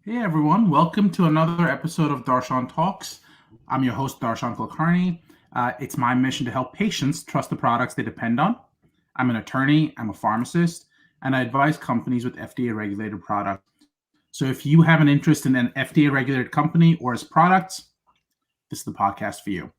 Hey everyone, welcome to another episode of DarshanTalks. I'm your host, Darshan Kulkarni. It's my mission to help patients trust the products they depend on. I'm an attorney, I'm a pharmacist, and I advise companies with FDA regulated products. So if you have an interest in an FDA regulated company or its products, this is the podcast for you.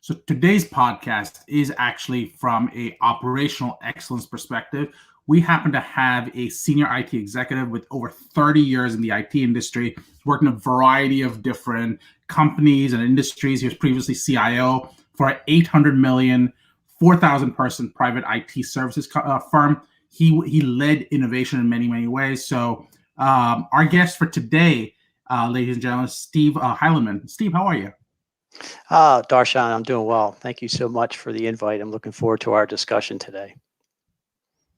So today's podcast is actually from a operational excellence perspective. We happen to have a senior IT executive with over 30 years in the IT industry, worked in a variety of different companies and industries. He was previously CIO for an 800 million, 4,000 person private IT services firm. He led innovation in many, many ways. So our guest for today, ladies and gentlemen, Steve Heilenman. Steve, how are you? Darshan, I'm doing well. Thank you so much for the invite. I'm looking forward to our discussion today.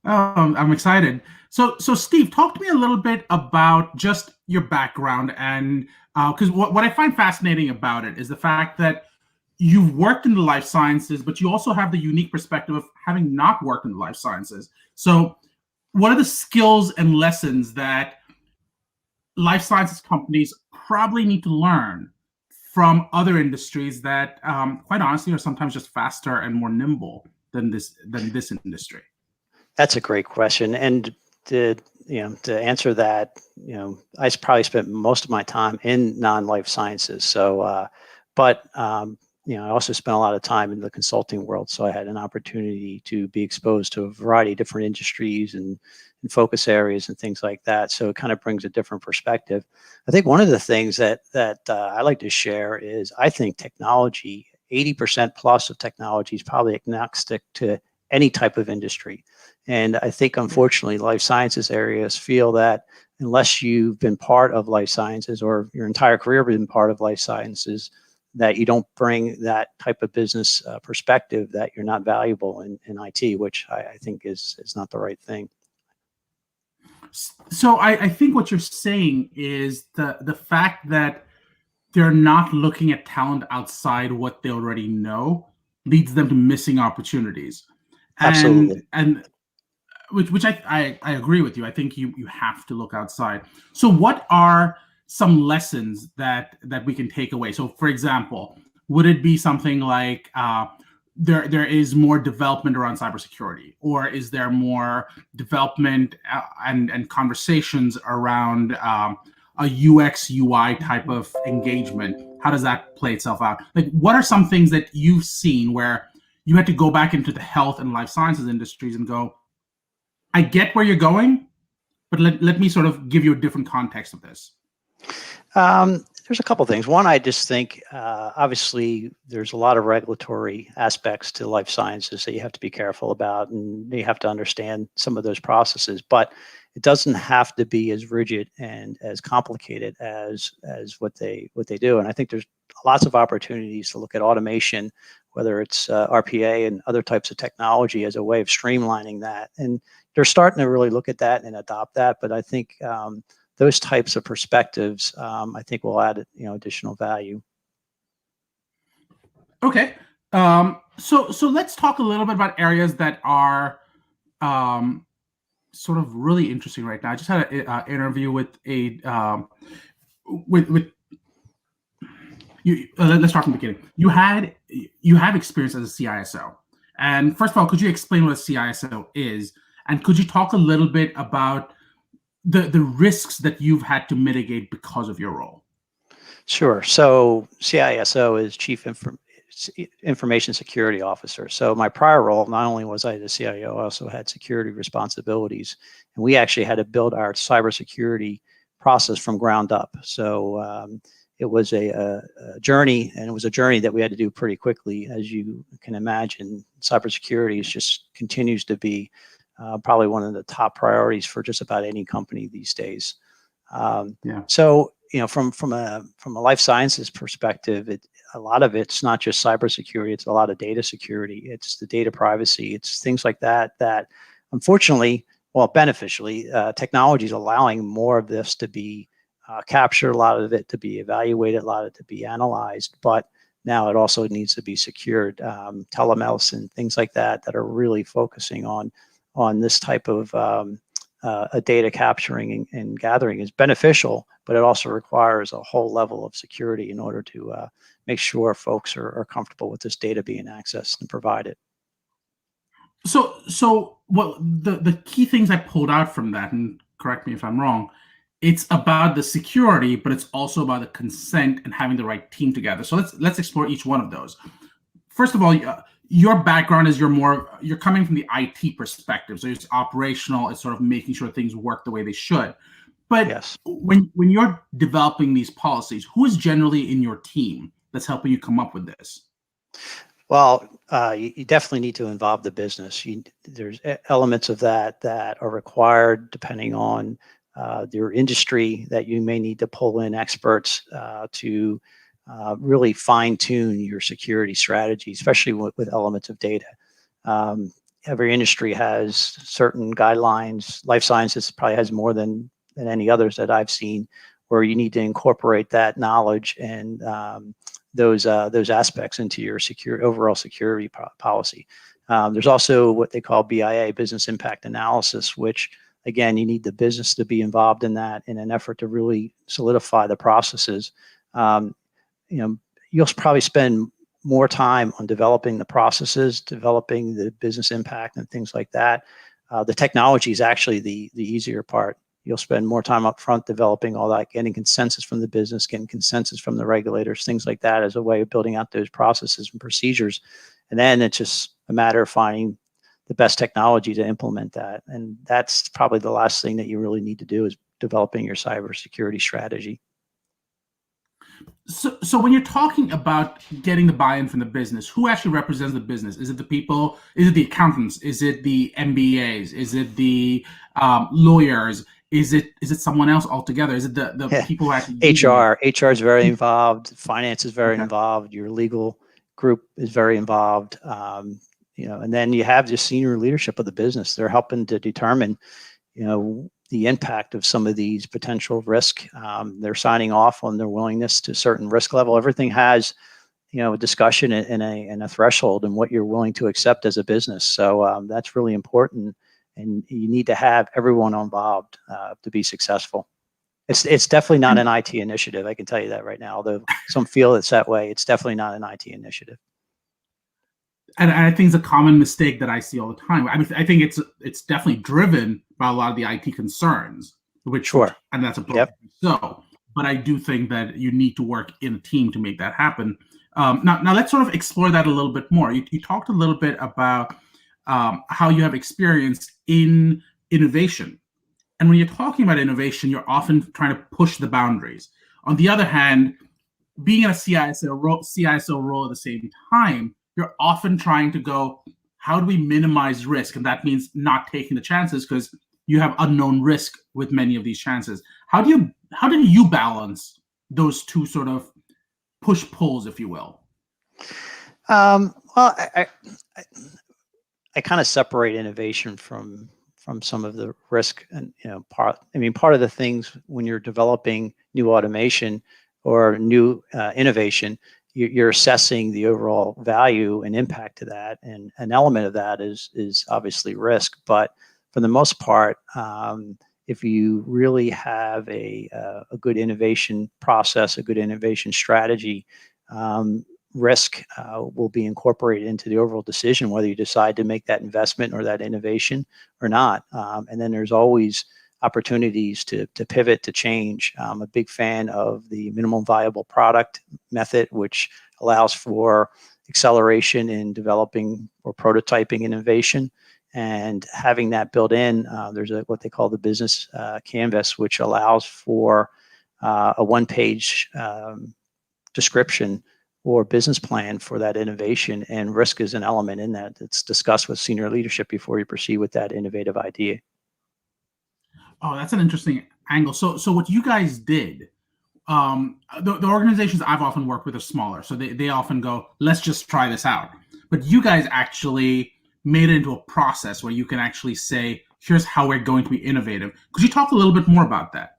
I'm excited. So Steve, talk to me a little bit about just your background, and because what I find fascinating about it is the fact that you've worked in the life sciences, but you also have the unique perspective of having not worked in the life sciences. So, what are the skills and lessons that life sciences companies probably need to learn from other industries that, quite honestly, are sometimes just faster and more nimble than this industry? That's a great question, and to answer that, I probably spent most of my time in non-life sciences. So, but I also spent a lot of time in the consulting world. So I had an opportunity to be exposed to a variety of different industries and focus areas and things like that. So it kind of brings a different perspective. I think one of the things that I like to share is I think technology, 80% plus of technology is probably agnostic to any type of industry. And I think, unfortunately, life sciences areas feel that unless you've been part of life sciences or your entire career been part of life sciences, that you don't bring that type of business perspective, that you're not valuable in IT, which I think is not the right thing. So I think what you're saying is the fact that they're not looking at talent outside what they already know leads them to missing opportunities. Absolutely. And which I agree with you. I think you have to look outside. So what are some lessons that we can take away? So for example, would it be something like there is more development around cybersecurity, or is there more development and conversations around a UX UI type of engagement? How does that play itself out? Like, what are some things that you've seen where you had to go back into the health and life sciences industries and go, I get where you're going, but let me sort of give you a different context of this. There's a couple things. One, I just think, obviously, there's a lot of regulatory aspects to life sciences that you have to be careful about, and you have to understand some of those processes. But it doesn't have to be as rigid and as complicated as what they do. And I think there's lots of opportunities to look at automation, whether it's RPA and other types of technology, as a way of streamlining that. And they're starting to really look at that and adopt that. But I think those types of perspectives, I think, will add additional value. Okay, so let's talk a little bit about areas that are sort of really interesting right now. I just had an interview with a with you. Let's start from the beginning. You have experience as a CISO, and first of all, could you explain what a CISO is, and could you talk a little bit about the risks that you've had to mitigate because of your role? Sure. So CISO is Chief Information Security Officer. So my prior role, not only was I the CIO, I also had security responsibilities, and we actually had to build our cybersecurity process from ground up. So it was a journey, and it was a journey that we had to do pretty quickly. As you can imagine, cybersecurity continues to be probably one of the top priorities for just about any company these days. So from a life sciences perspective, a lot of it's not just cybersecurity; it's a lot of data security. It's the data privacy. It's things like that unfortunately, well, beneficially, technology is allowing more of this to be captured, a lot of it to be evaluated, a lot of it to be analyzed. But now it also needs to be secured. Telemedicine, things like that are really focusing on this type of a data capturing and gathering is beneficial, but it also requires a whole level of security in order to make sure folks are comfortable with this data being accessed and provided. So what the key things I pulled out from that, and correct me if I'm wrong, it's about the security, but it's also about the consent and having the right team together. So let's explore each one of those. First of all, your background is you're coming from the IT perspective, so it's operational. It's sort of making sure things work the way they should. But Yes. when you're developing these policies, who is generally in your team that's helping you come up with this? Well, you definitely need to involve the business. There's elements of that are required depending on your industry, that you may need to pull in experts to really fine tune your security strategy, especially with elements of data. Every industry has certain guidelines. Life sciences probably has more than any others that I've seen, where you need to incorporate that knowledge and those aspects into your overall security policy. There's also what they call BIA, business impact analysis, which again, you need the business to be involved in that in an effort to really solidify the processes. You'll probably spend more time on developing the processes, developing the business impact and things like that. The technology is actually the easier part. You'll spend more time up front developing all that, getting consensus from the business, getting consensus from the regulators, things like that, as a way of building out those processes and procedures. And then it's just a matter of finding the best technology to implement that. And that's probably the last thing that you really need to do, is developing your cybersecurity strategy. So when you're talking about getting the buy-in from the business, who actually represents the business? Is it the people? Is it the accountants? Is it the MBAs? Is it the lawyers? Is it someone else altogether? Is it the people who actually HR is very involved. Finance is very involved. Your legal group is very involved. And then you have the senior leadership of the business. They're helping to determine, the impact of some of these potential risk. They're signing off on their willingness to a certain risk level. Everything has, a discussion and a threshold and what you're willing to accept as a business. So that's really important, and you need to have everyone involved to be successful. It's definitely not an IT initiative. I can tell you that right now. Although some feel it's that way, it's definitely not an IT initiative. And I think it's a common mistake that I see all the time. I mean, I think it's definitely driven by a lot of the IT concerns, and that's a problem. Yep. So, but I do think that you need to work in a team to make that happen. Now let's sort of explore that a little bit more. You talked a little bit about how you have experience in innovation. And when you're talking about innovation, you're often trying to push the boundaries. On the other hand, being in a CISO role at the same time, you're often trying to go, how do we minimize risk? And that means not taking the chances, because you have unknown risk with many of these chances. How do you balance those two sort of push-pulls, if you will? Well, I kind of separate innovation from some of the risk, and part of the things when you're developing new automation or new innovation, you're assessing the overall value and impact to that, and an element of that is obviously risk. But for the most part, if you really have a good innovation process, a good innovation strategy, risk will be incorporated into the overall decision, whether you decide to make that investment or that innovation or not. And then there's always opportunities to pivot, to change. I'm a big fan of the minimum viable product method, which allows for acceleration in developing or prototyping innovation. And having that built in, there's what they call the business canvas, which allows for a one-page description or business plan for that innovation, and risk is an element in that. It's discussed with senior leadership before you proceed with that innovative idea. Oh, that's an interesting angle. So what you guys did, the organizations I've often worked with are smaller, so they often go, let's just try this out. But you guys actually made it into a process where you can actually say, here's how we're going to be innovative. Could you talk a little bit more about that?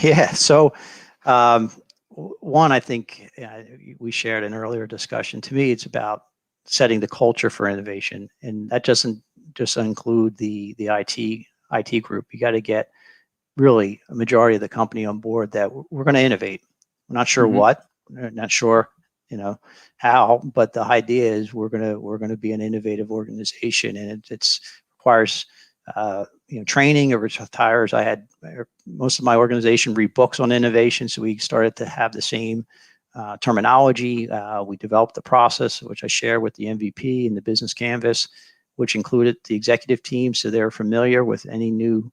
Yeah. So one, I think we shared an earlier discussion. To me, it's about setting the culture for innovation, and that doesn't just include the IT IT group. You got to get really a majority of the company on board that we're going to innovate. We're not sure what, not sure, how, but the idea is we're going to be an innovative organization, and it requires training. It retires. Most of my organization read books on innovation, so we started to have the same terminology. We developed the process, which I share with the MVP and the business canvas, which included the executive team, so they're familiar with any new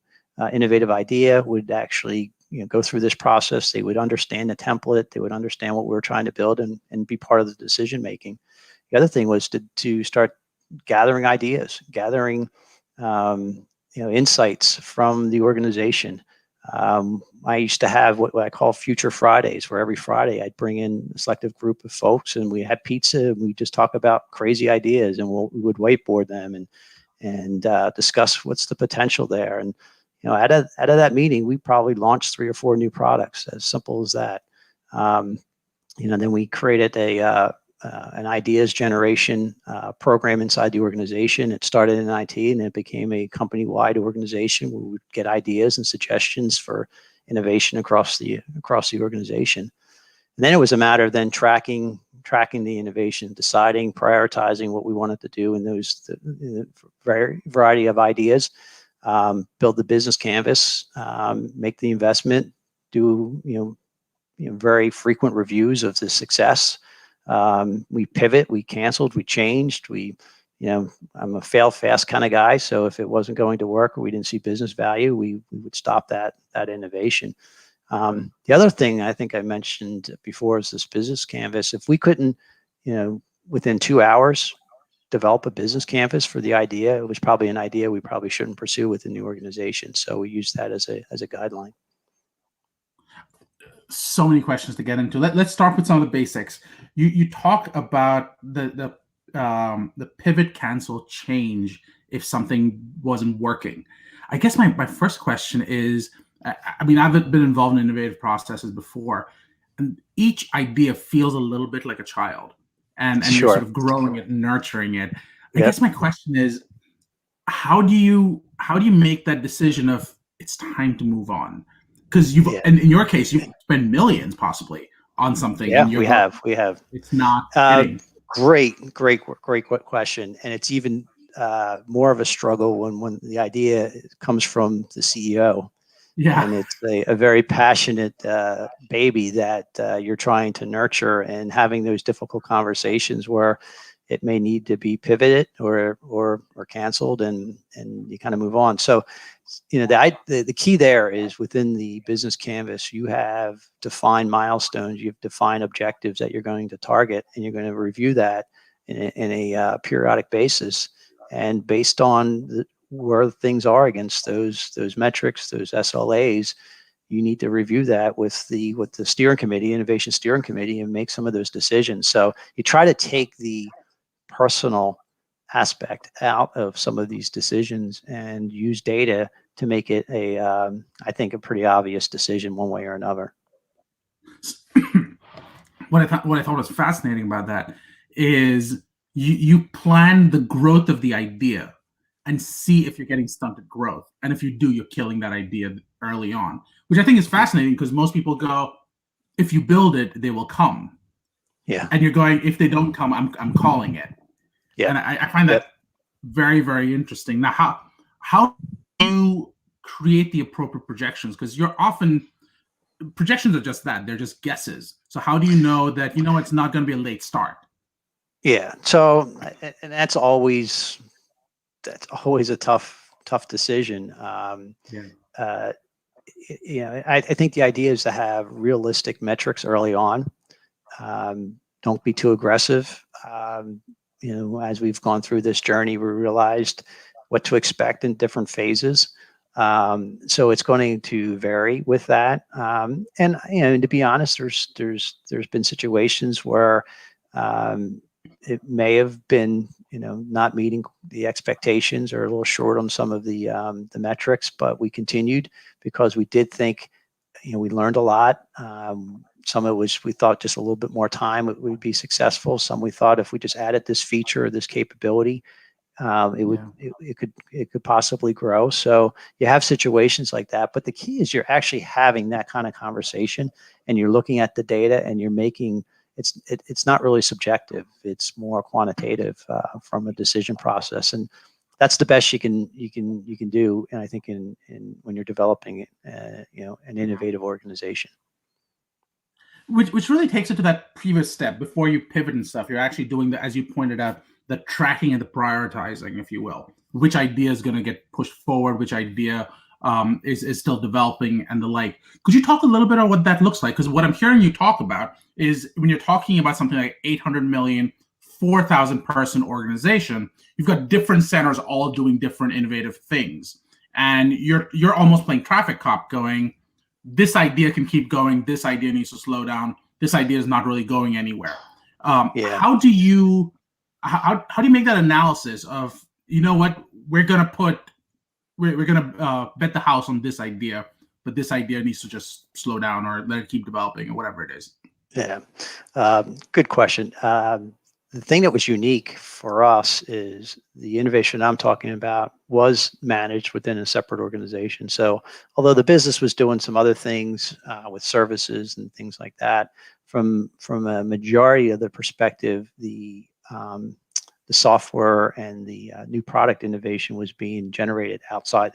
innovative idea. Would actually go through this process. They would understand the template. They would understand what we were trying to build and be part of the decision making. The other thing was to start gathering ideas, gathering insights from the organization. I used to have what I call Future Fridays, where every Friday I'd bring in a selective group of folks, and we had pizza, and we just talk about crazy ideas, and we would whiteboard them and discuss what's the potential there. And out of that meeting, we probably launched 3 or 4 new products, as simple as that. Then we created an ideas generation program inside the organization. It started in IT, and it became a company-wide organization where we would get ideas and suggestions for innovation across the organization. And then it was a matter of then tracking the innovation, deciding, prioritizing what we wanted to do in those variety of ideas. Build the business canvas, make the investment, do very frequent reviews of the success. We pivot, we canceled, we changed. I'm a fail fast kind of guy, so if it wasn't going to work or we didn't see business value, we would stop that innovation. The other thing I think I mentioned before is this business canvas. If we couldn't, within 2 hours, develop a business canvas for the idea, it was probably an idea we probably shouldn't pursue within the organization. So we use that as a guideline. So many questions to get into. Let's start with some of the basics. You talk about the pivot, cancel, change if something wasn't working. I guess my first question is, I've been involved in innovative processes before, and each idea feels a little bit like a child. And Sure. You're sort of growing it, nurturing it. I guess my question is, how do you make that decision of it's time to move on? Because in your case, you've spent millions possibly on something. Yeah, and we have. It's not hitting. Great question. And it's even more of a struggle when the idea comes from the CEO. Yeah. And it's a very passionate baby that you're trying to nurture, and having those difficult conversations where it may need to be pivoted or canceled, and you kind of move on. So, the key there is within the business canvas, you have defined milestones, you have defined objectives that you're going to target, and you're going to review that in a periodic basis. And based on where things are against those metrics, those SLAs, you need to review that with the steering committee, innovation steering committee, and make some of those decisions. So you try to take the personal aspect out of some of these decisions and use data to make it I think a pretty obvious decision one way or another. What I thought was fascinating about that is you plan the growth of the idea and see if you're getting stunted growth. And if you do, you're killing that idea early on, which I think is fascinating, because most people go, if you build it, they will come. Yeah. And you're going, if they don't come, I'm calling it. Yeah. And I find that very, very interesting. Now, how do you create the appropriate projections? Because projections are just that, they're just guesses. So how do you know that, it's not going to be a late start? Yeah. So, and that's always a tough decision. I think the idea is to have realistic metrics early on. Don't be too aggressive. As we've gone through this journey, we realized what to expect in different phases. So it's going to vary with that. And to be honest, there's been situations where it may have been not meeting the expectations, or a little short on some of the metrics, but we continued because we did think we learned a lot. Some of it was we thought just a little bit more time it would be successful. Some we thought if we just added this feature or this capability, Yeah. it could possibly grow. So you have situations like that, but the key is you're actually having that kind of conversation, and you're looking at the data, and you're making it's not really subjective. It's more quantitative from a decision process, and that's the best you can do. And I think in when you're developing an innovative organization. Which really takes it to that previous step before you pivot and stuff. You're actually doing the, as you pointed out, the tracking and the prioritizing, if you will. Which idea is going to get pushed forward? Which idea is still developing, and the like. Could you talk a little bit about what that looks like? Because what I'm hearing you talk about is when you're talking about something like 800 million, 4,000 person organization, you've got different centers all doing different innovative things, and you're almost playing traffic cop, going, this idea can keep going. This idea needs to slow down. This idea is not really going anywhere. Yeah. How do you make that analysis of, you know what, we're gonna bet the house on this idea, but this idea needs to just slow down or let it keep developing or whatever it is? Yeah, good question. The thing that was unique for us is the innovation I'm talking about was managed within a separate organization. So although the business was doing some other things with services and things like that, from a majority of the perspective, the software and the new product innovation was being generated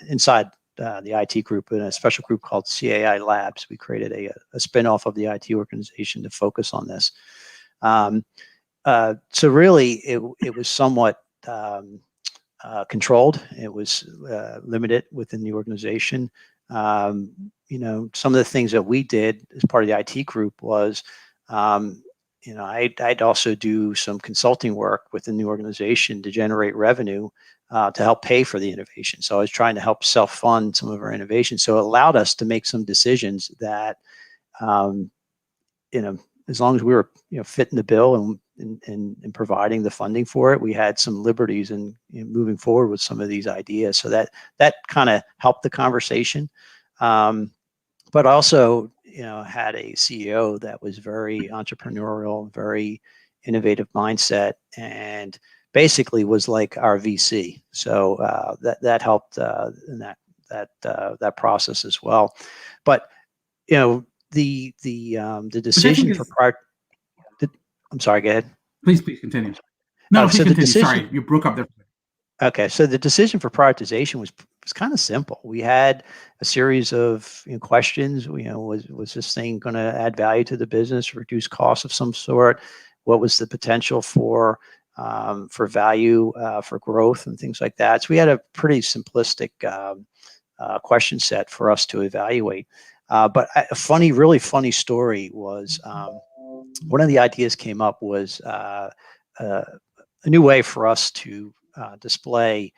inside the IT group in a special group called CAI Labs. We created a spinoff of the IT organization to focus on this. So really, it was somewhat controlled. It was limited within the organization. Some of the things that we did as part of the IT group was, I'd also do some consulting work within the organization to generate revenue to help pay for the innovation. So I was trying to help self-fund some of our innovation. So it allowed us to make some decisions that, as long as we were, fitting the bill and providing the funding for it, we had some liberties in moving forward with some of these ideas. So that kind of helped the conversation. But also, had a CEO that was very entrepreneurial, very innovative mindset, and basically was like our VC. So that helped in that process as well. But the decision for prior. I'm sorry. Go ahead. Please continue. No, please continue. Sorry, you broke up there. Okay, so the decision for prioritization was kind of simple. We had a series of questions. Was this thing going to add value to the business, reduce costs of some sort? What was the potential for value, for growth, and things like that? So we had a pretty simplistic question set for us to evaluate. But a really funny story was one of the ideas came up was a new way for us to display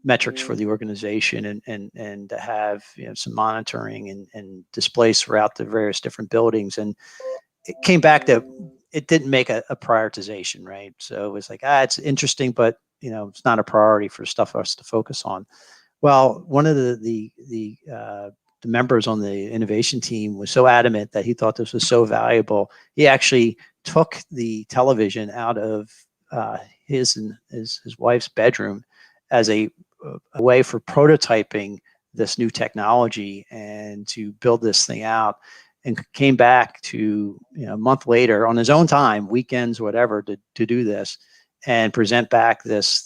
metrics for the organization and to have some monitoring and displays throughout the various different buildings. And it came back that it didn't make a prioritization, right? So it was like, it's interesting, but it's not a priority for stuff for us to focus on. Well, one of the members on the innovation team was so adamant that he thought this was so valuable. He actually took the television out of his and his wife's bedroom as a way for prototyping this new technology and to build this thing out, and came back to a month later on his own time, weekends, whatever, to do this and present back this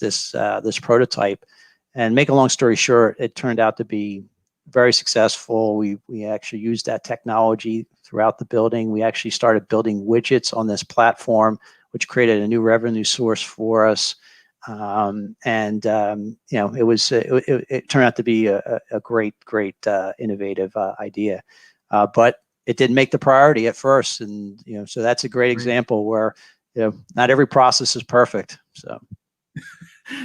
prototype. And make a long story short, it turned out to be very successful. We actually used that technology throughout the building. We actually started building widgets on this platform, which created a new revenue source for us. It turned out to be a great innovative idea, but it didn't make the priority at first. And so that's a great example where not every process is perfect. So,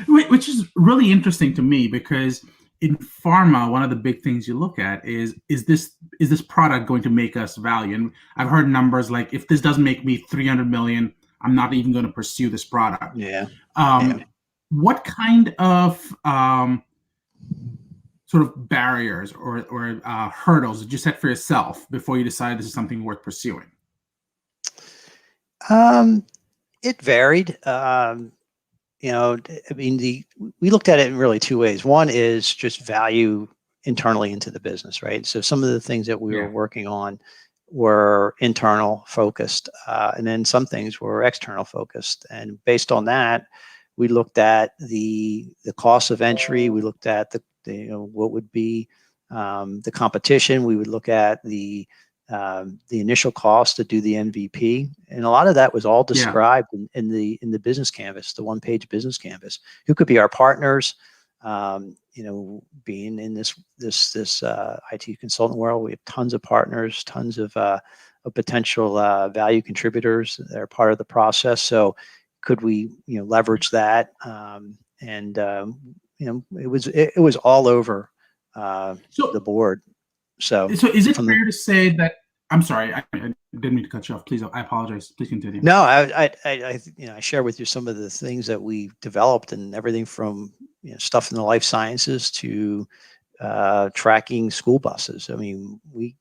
which is really interesting to me, because in pharma, one of the big things you look at is this product going to make us value? And I've heard numbers like, if this doesn't make me 300 million, I'm not even going to pursue this product. Yeah. What kind of sort of barriers or hurdles did you set for yourself before you decided this is something worth pursuing? It varied. I mean, we looked at it in really two ways. One is just value internally into the business, right? So some of the things that we were working on were internal focused, and then some things were external focused. And based on that, we looked at the cost of entry. We looked at what would be the competition. We would look at the initial cost to do the MVP, and a lot of that was all described in the business canvas, the one-page business canvas. Who could be our partners? Being in this IT consultant world, we have tons of partners, tons of potential value contributors that are part of the process. So could we leverage that? It was all over the board. So is it fair to say that? I'm sorry, I didn't mean to cut you off. Please, I apologize. Please continue. No, I share with you some of the things that we developed, and everything from stuff in the life sciences to tracking school buses. I mean, we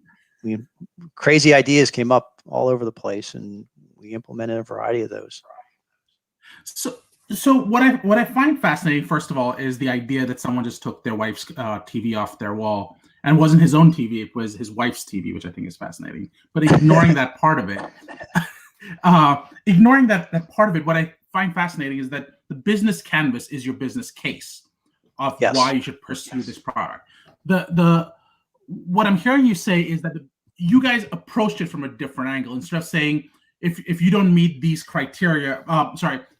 crazy ideas came up all over the place, and we implemented a variety of those. So what I find fascinating, first of all, is the idea that someone just took their wife's TV off their wall, and it wasn't his own TV; it was his wife's TV, which I think is fascinating. But ignoring that part of it, what I find fascinating is that the business canvas is your business case of why you should pursue this product. What I'm hearing you say is that you guys approached it from a different angle. Instead of saying, if you don't meet these criteria,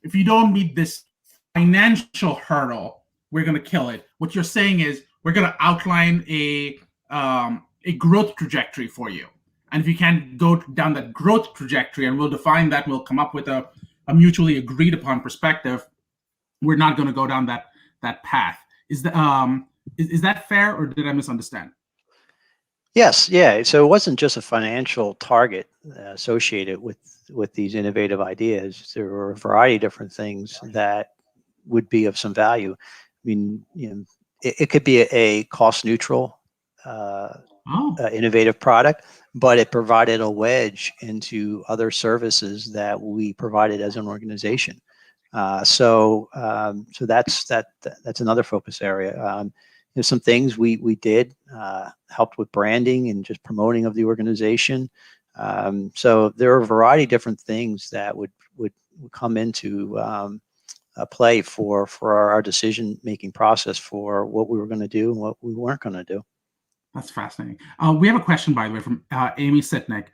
if you don't meet this financial hurdle, we're going to kill it. What you're saying is we're going to outline a growth trajectory for you. And if you can't go down that growth trajectory, and we'll define that, we'll come up with a mutually agreed upon perspective, we're not going to go down that path. Is that fair, or did I misunderstand? Yes, yeah. So it wasn't just a financial target associated with these innovative ideas. There were a variety of different things that would be of some value. I mean, it could be a cost neutral innovative product, but it provided a wedge into other services that we provided as an organization. So that's another focus area. Some things we did helped with branding and just promoting of the organization. So there are a variety of different things that would come into play for our decision making process for what we were going to do and what we weren't going to do. That's fascinating. We have a question, by the way, from Amy Sitnick.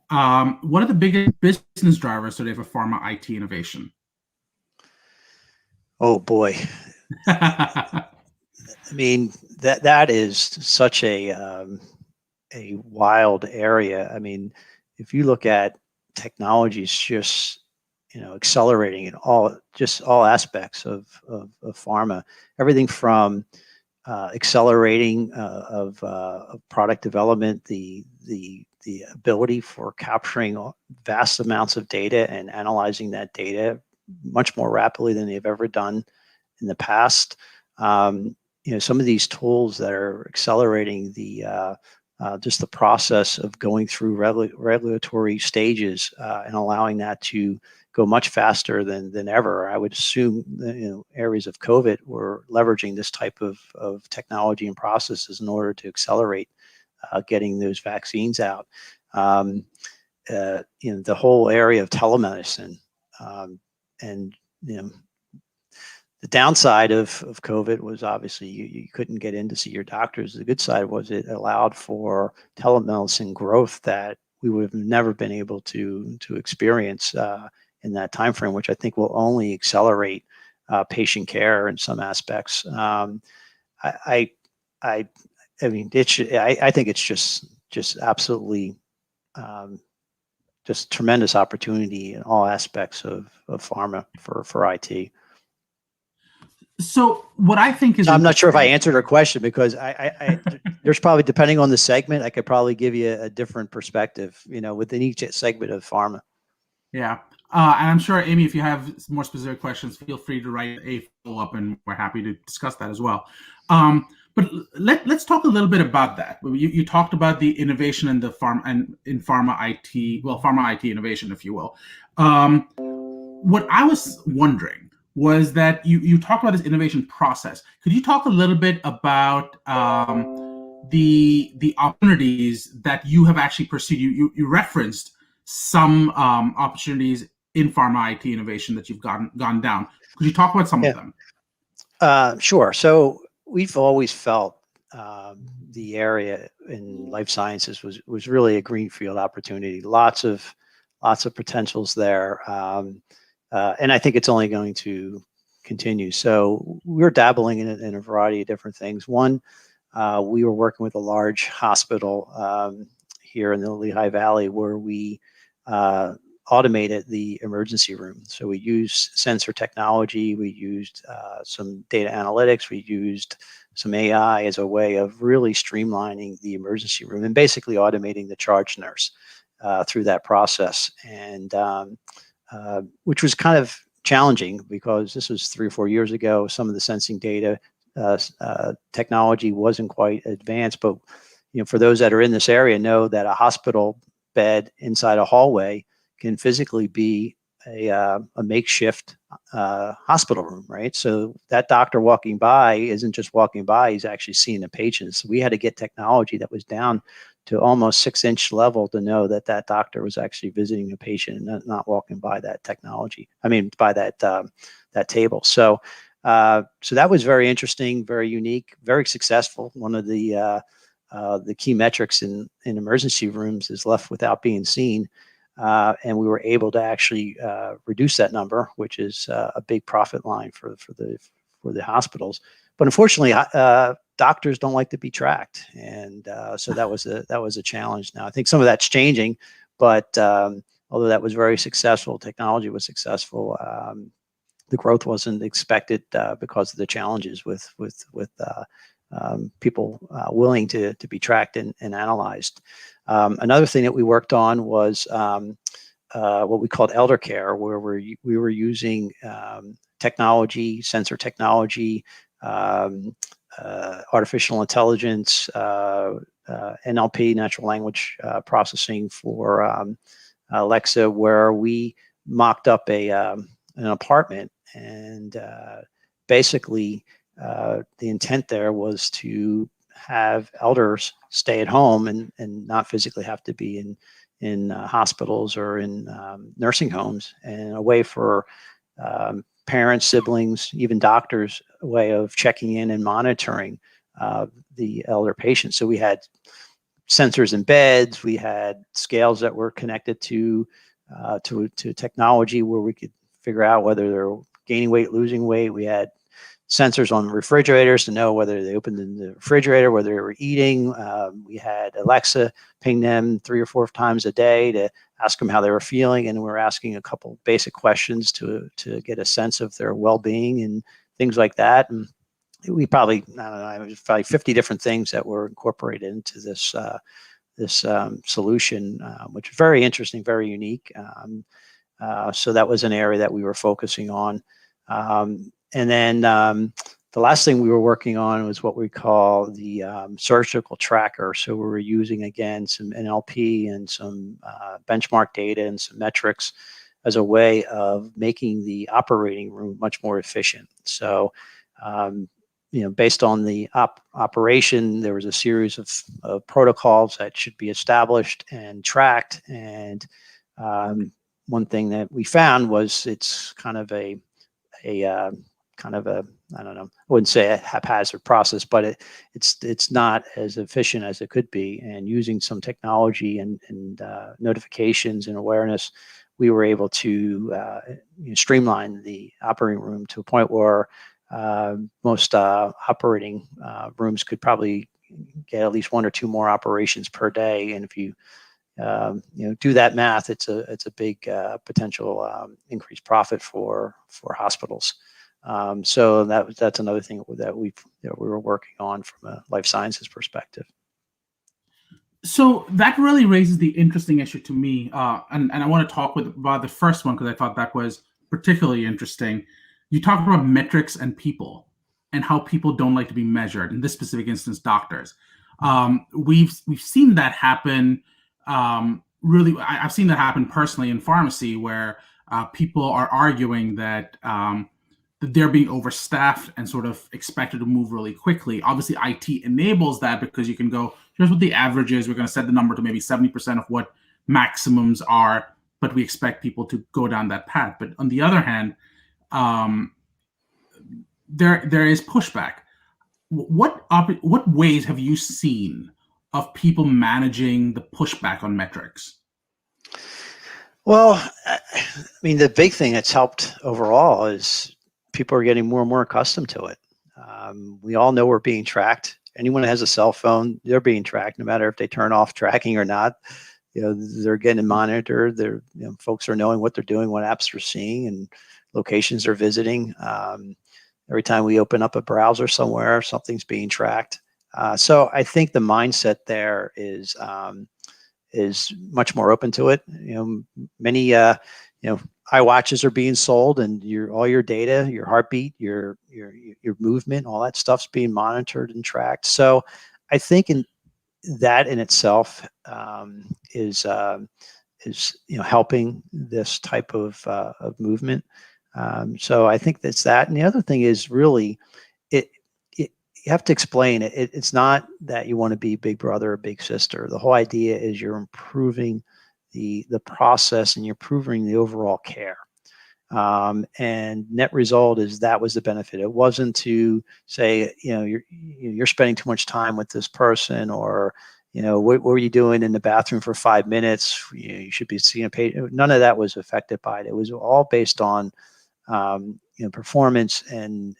What are the biggest business drivers today for pharma IT innovation? Oh boy. I mean, that is such a wild area. I mean, if you look at technologies just accelerating in all aspects of pharma, everything from accelerating of product development, the ability for capturing vast amounts of data and analyzing that data much more rapidly than they've ever done in the past. Some of these tools that are accelerating just the process of going through regulatory stages and allowing that to go much faster than ever. I would assume areas of COVID were leveraging this type of technology and processes in order to accelerate getting those vaccines out. The whole area of telemedicine, and the downside of COVID was obviously you couldn't get in to see your doctors. The good side was it allowed for telemedicine growth that we would have never been able to experience in that time frame, which I think will only accelerate patient care in some aspects. I mean, I think it's just absolutely just tremendous opportunity in all aspects of pharma for IT. So what I think is, I'm not sure if I answered her question, because I there's probably, depending on the segment, I could probably give you a different perspective, within each segment of pharma. Yeah. And I'm sure, Amy, if you have more specific questions, feel free to write a follow-up, and we're happy to discuss that as well. But let's talk a little bit about that. You talked about the innovation in the pharma IT innovation, if you will. What I was wondering was that you talked about this innovation process. Could you talk a little bit about the opportunities that you have actually pursued? You referenced some opportunities in pharma IT innovation that you've gone down. Could you talk about some of them? Sure. So we've always felt the area in life sciences was really a greenfield opportunity. Lots of potentials there, and I think it's only going to continue. So we're dabbling in a variety of different things. One, we were working with a large hospital here in the Lehigh Valley where we automated the emergency room. So we used sensor technology, we used some data analytics, we used some AI as a way of really streamlining the emergency room and basically automating the charge nurse through that process. And which was kind of challenging because this was 3 or 4 years ago. Some of the sensing data technology wasn't quite advanced, but for those that are in this area know that a hospital bed inside a hallway can physically be a makeshift hospital room, right? So that doctor walking by isn't just walking by, he's actually seeing a patient. So we had to get technology that was down to almost 6-inch level to know that that doctor was actually visiting a patient and not walking by that technology. I mean, by that table. So that was very interesting, very unique, very successful. One of the key metrics in emergency rooms is left without being seen. And we were able to actually reduce that number, which is a big profit line for the hospitals. But unfortunately, doctors don't like to be tracked, and so that was a challenge. Now I think some of that's changing, but although that was very successful, technology was successful. The growth wasn't expected because of the challenges with people willing to be tracked and analyzed. Another thing that we worked on was what we called elder care, where we were using technology, sensor technology, artificial intelligence, NLP, natural language processing for Alexa, where we mocked up an apartment, and basically the intent there was to have elders stay at home and not physically have to be in hospitals or in nursing homes, and a way for parents, siblings, even doctors, a way of checking in and monitoring the elder patients. So we had sensors in beds, we had scales that were connected to technology where we could figure out whether they're gaining weight, losing weight. We had sensors on refrigerators to know whether they opened in the refrigerator, whether they were eating. We had Alexa ping them 3 or 4 times a day to ask them how they were feeling, and we were asking a couple basic questions to get a sense of their well-being and things like that. And we probably, I don't know, it was probably 50 different things that were incorporated into this solution, which is very interesting, very unique. So that was an area that we were focusing on. And then the last thing we were working on was what we call the surgical tracker. So we were using, again, some NLP and some benchmark data and some metrics as a way of making the operating room much more efficient. So, based on the operation, there was a series of protocols that should be established and tracked. And one thing that we found was it's kind of a I don't know, I wouldn't say a haphazard process, but it's not as efficient as it could be. And using some technology and notifications and awareness, we were able to streamline the operating room to a point where most operating rooms could probably get at least 1 or 2 more operations per day. And if you do that math, it's a big potential increased profit for hospitals. So that's another thing that we were working on from a life sciences perspective. So that really raises the interesting issue to me, and I want to talk about the first one because I thought that was particularly interesting. You talked about metrics and people, and how people don't like to be measured. In this specific instance, doctors. We've seen that happen. Really, I've seen that happen personally in pharmacy, where people are arguing that that they're being overstaffed and sort of expected to move really quickly. Obviously, IT enables that because you can go, here's what the average is. We're going to set the number to maybe 70% of what maximums are, but we expect people to go down that path. But on the other hand, there is pushback. What ways have you seen of people managing the pushback on metrics? Well, I mean, the big thing that's helped overall is people are getting more and more accustomed to it. We all know we're being tracked. Anyone that has a cell phone, they're being tracked, no matter if they turn off tracking or not. They're getting monitored. Folks are knowing what they're doing, what apps they're seeing, and locations they're visiting. Every time we open up a browser somewhere, something's being tracked. So I think the mindset there is much more open to it. Many iWatches are being sold, and all your data, your heartbeat, your movement, all that stuff's being monitored and tracked. So I think that in itself is helping this type of movement. So I think that's that. And the other thing is really, you have to explain it. It's not that you want to be big brother or big sister. The whole idea is you're improving the process and you're improving the overall care. And net result is that was the benefit. It wasn't to say, you're spending too much time with this person, or what were you doing in the bathroom for 5 minutes? You should be seeing a patient. None of that was affected by it. It was all based on performance and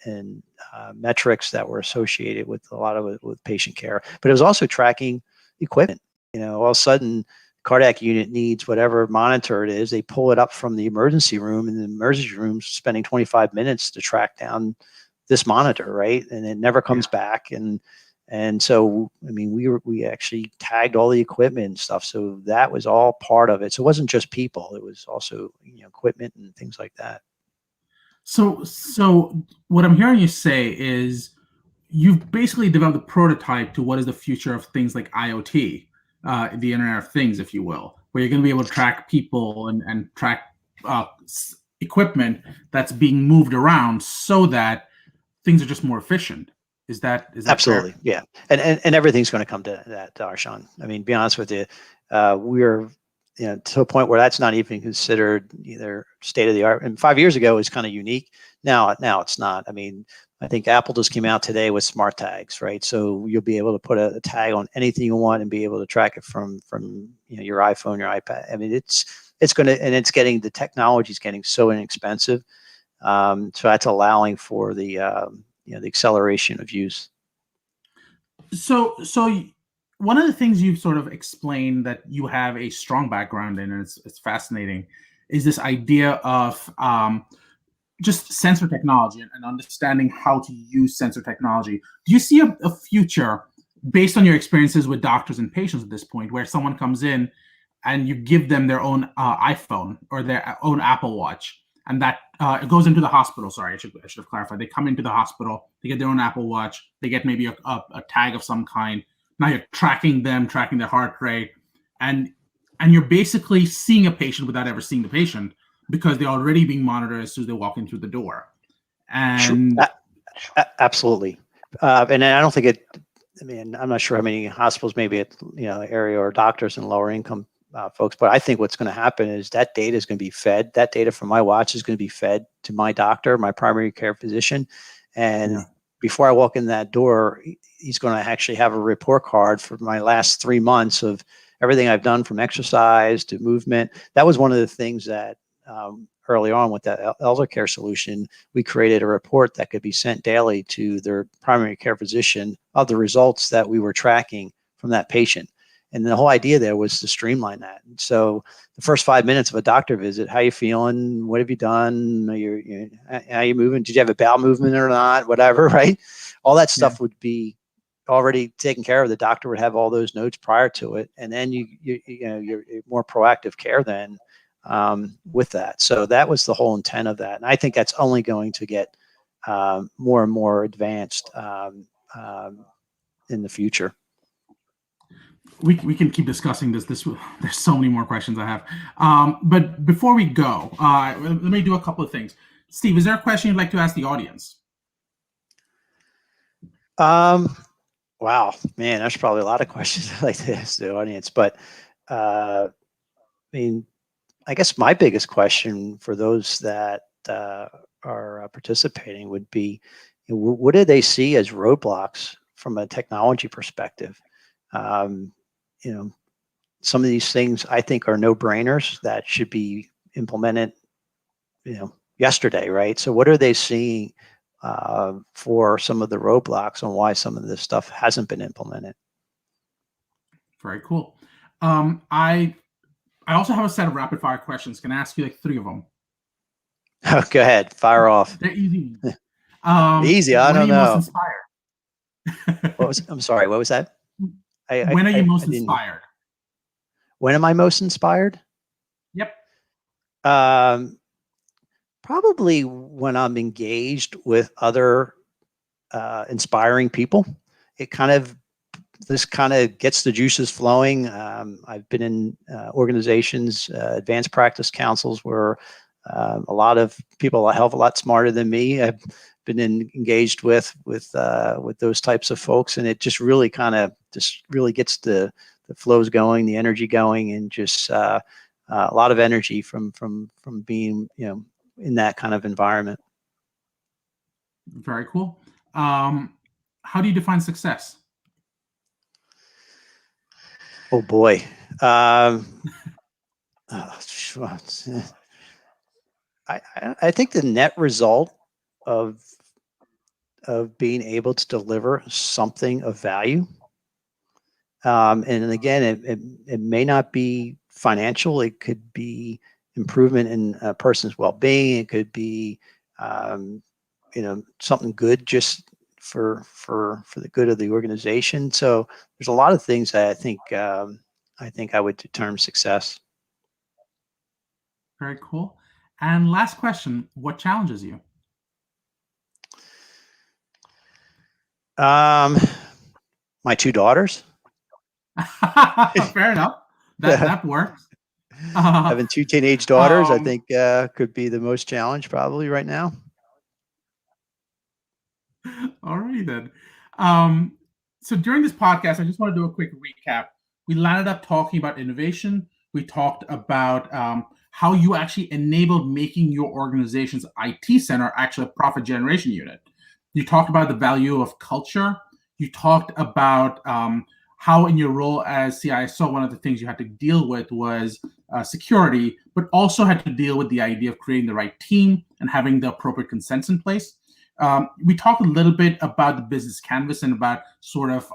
metrics that were associated with a lot of it with patient care. But it was also tracking equipment. All of a sudden, cardiac unit needs whatever monitor it is. They pull it up from the emergency room, and the emergency room's spending 25 minutes to track down this monitor, right? And it never comes back. And so, I mean, we actually tagged all the equipment and stuff. So that was all part of it. So it wasn't just people; it was also equipment and things like that. So what I'm hearing you say is you've basically developed a prototype to what is the future of things like IoT, the Internet of Things, if you will, where you're going to be able to track people and track equipment that's being moved around so that things are just more efficient. Is that Absolutely fair? Yeah, and everything's going to come to that, Darshan. I mean, be honest with you, we're to a point where that's not even considered either state of the art. And 5 years ago it was kind of unique. Now it's not. I mean, I think Apple just came out today with smart tags, right? So you'll be able to put a tag on anything you want and be able to track it from your iPhone, your iPad. I mean, the technology is getting so inexpensive. So that's allowing for the acceleration of use. So one of the things you've sort of explained that you have a strong background in, and it's fascinating, is this idea of just sensor technology and understanding how to use sensor technology. Do you see a future based on your experiences with doctors and patients at this point, where someone comes in and you give them their own iPhone or their own Apple Watch, and that it goes into the hospital? Sorry, I should have clarified. They come into the hospital, they get their own Apple Watch, they get maybe a tag of some kind. Now you're tracking them, tracking their heart rate, and you're basically seeing a patient without ever seeing the patient, because they're already being monitored as soon as they walk in through the door. And absolutely. And I don't think I mean, I'm not sure how many hospitals, maybe at area or doctors and lower income folks, but I think what's going to happen is that data is going to be fed. That data from my watch is going to be fed to my doctor, my primary care physician, and before I walk in that door, he's going to actually have a report card for my last 3 months of everything I've done, from exercise to movement. That was one of the things that early on with that elder care solution, we created a report that could be sent daily to their primary care physician of the results that we were tracking from that patient. And the whole idea there was to streamline that. So the first 5 minutes of a doctor visit, how you feeling? What have you done? How you moving? Did you have a bowel movement or not? Whatever, right? All that stuff would be already taken care of. The doctor would have all those notes prior to it, and then you're more proactive care then with that. So that was the whole intent of that, and I think that's only going to get more and more advanced in the future. We can keep discussing this. There's so many more questions I have. But before we go, let me do a couple of things. Steve, is there a question you'd like to ask the audience? Wow, man, there's probably a lot of questions I'd like to ask the audience, but I mean, I guess my biggest question for those that are participating would be, what do they see as roadblocks from a technology perspective? Um, you know, some of these things I think are no-brainers that should be implemented, yesterday, right? So what are they seeing for some of the roadblocks on why some of this stuff hasn't been implemented? Very cool. I also have a set of rapid fire questions. Can I ask you like 3 of them? Go ahead, fire off. They're easy. Easy, I When are don't you most know. inspired? I'm sorry, what was that? When are you most I didn't. inspired? When am I most inspired? Yep. Um, Probably when I'm engaged with other inspiring people. It kind of This kind of gets the juices flowing. I've been in organizations, advanced practice councils, where a lot of people a hell of a lot smarter than me. I've been engaged with those types of folks, and it just really gets the flows going, the energy going, and just a lot of energy from being in that kind of environment. Very cool. How do you define success? Oh boy. I think the net result of being able to deliver something of value, and again, it may not be financial. It could be improvement in a person's well-being. It could be something good just for the good of the organization. So there's a lot of things that I think I would term success. Very cool. And last question, what challenges you? My 2 daughters. Fair enough. That works. Having 2 teenage daughters, I Um, think could be the most challenge probably right now. All right then. Um, so during this podcast, I just want to do a quick recap. We landed up talking about innovation. We talked about how you actually enabled making your organization's IT center actually a profit generation unit. You talked about the value of culture. You talked about how, in your role as CISO, one of the things you had to deal with was security, but also had to deal with the idea of creating the right team and having the appropriate consents in place. We talked a little bit about the business canvas and about sort of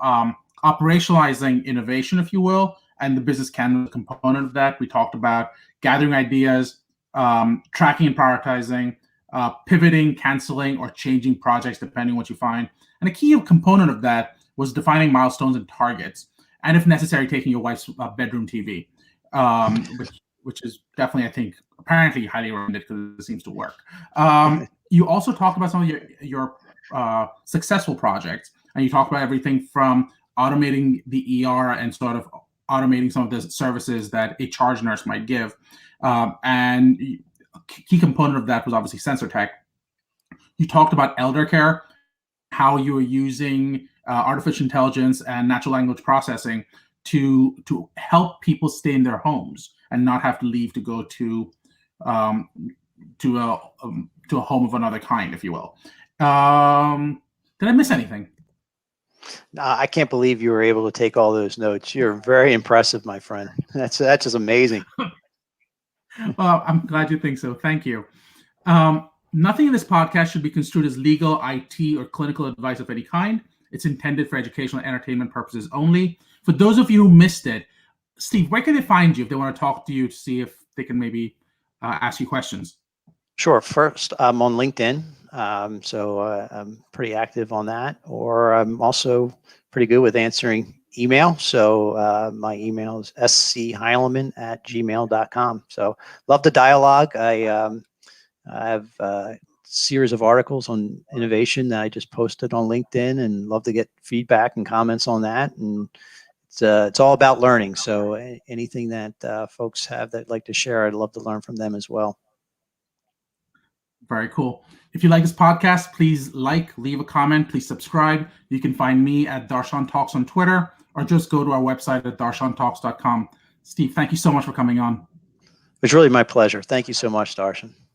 operationalizing innovation, if you will, and the business canvas component of that. We talked about gathering ideas, tracking and prioritizing, pivoting, canceling, or changing projects depending on what you find. And a key component of that was defining milestones and targets, and if necessary, taking your wife's bedroom TV, which is definitely, I think, apparently highly recommended because it seems to work. You also talked about some of your successful projects, and you talked about everything from automating the ER and sort of automating some of the services that a charge nurse might give. And a key component of that was obviously sensor tech. You talked about elder care, how you are using artificial intelligence and natural language processing to help people stay in their homes and not have to leave to go to um, a home of another kind, if you will. Did I miss anything? I can't believe you were able to take all those notes. You're very impressive, my friend. That's just amazing. Well, I'm glad you think so. Thank you. Nothing in this podcast should be construed as legal, IT, or clinical advice of any kind. It's intended for educational and entertainment purposes only. For those of you who missed it, Steve, where can they find you if they want to talk to you to see if they can maybe ask you questions? Sure. First, I'm on LinkedIn, so I'm pretty active on that. Or I'm also pretty good with answering email. So my email is sceileman@gmail.com. So love the dialogue. I have a series of articles on innovation that I just posted on LinkedIn, and love to get feedback and comments on that. And it's all about learning. So anything that folks have that like to share, I'd love to learn from them as well. Very cool. If you like this podcast, please leave a comment, please subscribe. You can find me at DarshanTalks on Twitter, or just go to our website at DarshanTalks.com. Steve, thank you so much for coming on. It's really my pleasure. Thank you so much, Darshan.